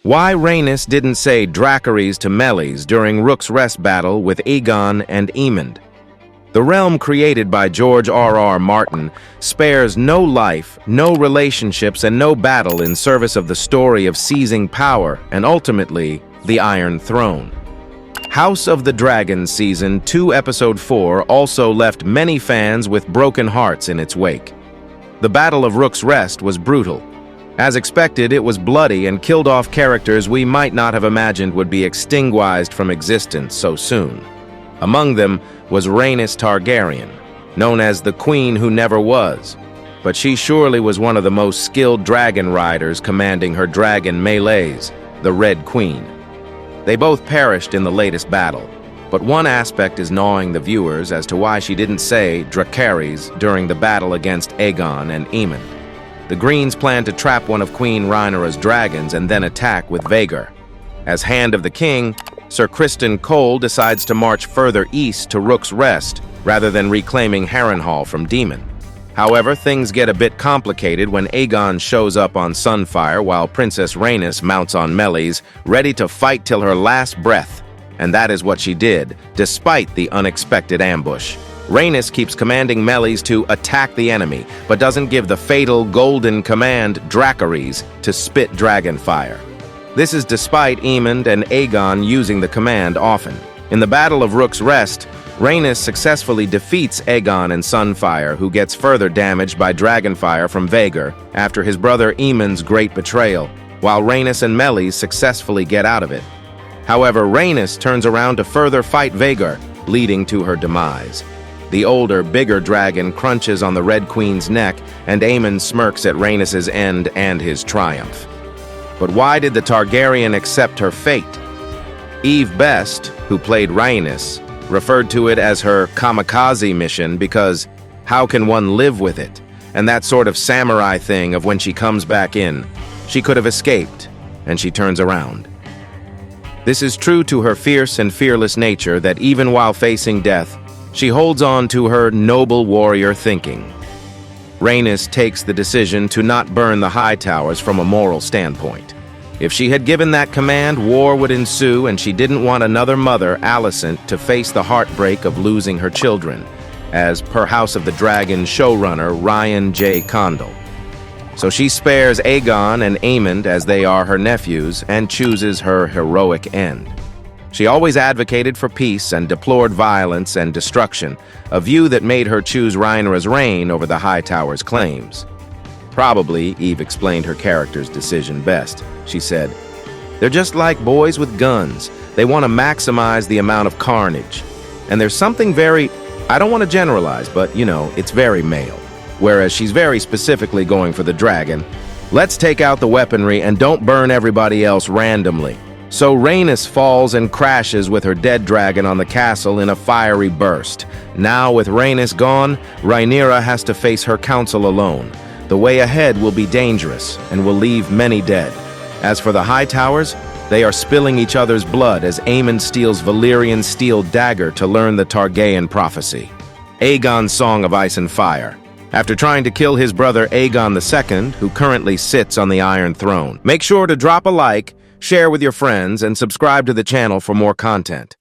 Why Rhaenys didn't say Dracarys to Meleys during Rooks' Rest battle with Aegon and Aemond. The realm created by George R.R. Martin spares no life, no relationships, and no battle in service of the story of seizing power and ultimately the Iron Throne. House of the Dragon Season 2 Episode 4 also left many fans with broken hearts in its wake. The Battle of Rooks' Rest was brutal. As expected, it was bloody and killed off characters we might not have imagined would be extinguished from existence so soon. Among them was Rhaenys Targaryen, known as the Queen Who Never Was, but she surely was one of the most skilled dragon riders commanding her dragon Meleys, the Red Queen. They both perished in the latest battle, but one aspect is gnawing the viewers as to why she didn't say Dracarys during the battle against Aegon and Aemond. The Greens plan to trap one of Queen Rhaenyra's dragons and then attack with Vhagar. As Hand of the King, Sir Criston Cole decides to march further east to Rooks' Rest rather than reclaiming Harrenhal from Daemon. However, things get a bit complicated when Aegon shows up on Sunfire while Princess Rhaenys mounts on Meleys, ready to fight till her last breath. And that is what she did, despite the unexpected ambush. Rhaenys keeps commanding Meleys to attack the enemy, but doesn't give the fatal golden command Dracarys to spit dragon fire. This is despite Aemond and Aegon using the command often. In the Battle of Rooks' Rest, Rhaenys successfully defeats Aegon and Sunfire, who gets further damaged by dragonfire from Vhagar after his brother Aemond's great betrayal, while Rhaenys and Meleys successfully get out of it. However, Rhaenys turns around to further fight Vhagar, leading to her demise. The older, bigger dragon crunches on the Red Queen's neck, and Aemond smirks at Rhaenys' end and his triumph. But why did the Targaryen accept her fate? Eve Best, who played Rhaenys, referred to it as her kamikaze mission because how can one live with it? And that sort of samurai thing of when she comes back in, she could have escaped, and she turns around. This is true to her fierce and fearless nature that even while facing death, she holds on to her noble warrior thinking. Rhaenys takes the decision to not burn the high towers from a moral standpoint. If she had given that command, war would ensue, and she didn't want another mother, Alicent, to face the heartbreak of losing her children, as per House of the Dragon showrunner Ryan J. Condal. So she spares Aegon and Aemond as they are her nephews and chooses her heroic end. She always advocated for peace and deplored violence and destruction, a view that made her choose Rhaenyra's reign over the High Tower's claims. Probably, Eve explained her character's decision best. She said, "They're just like boys with guns. They want to maximize the amount of carnage. And there's something very, I don't want to generalize, but, it's very male. Whereas she's very specifically going for the dragon. Let's take out the weaponry and don't burn everybody else randomly." So Rhaenys falls and crashes with her dead dragon on the castle in a fiery burst. Now with Rhaenys gone, Rhaenyra has to face her council alone. The way ahead will be dangerous and will leave many dead. As for the High Towers, they are spilling each other's blood as Aemond steals Valyrian's steel dagger to learn the Targaryen prophecy. Aegon's Song of Ice and Fire. After trying to kill his brother Aegon II, who currently sits on the Iron Throne. Make sure to drop a like, share with your friends, and subscribe to the channel for more content.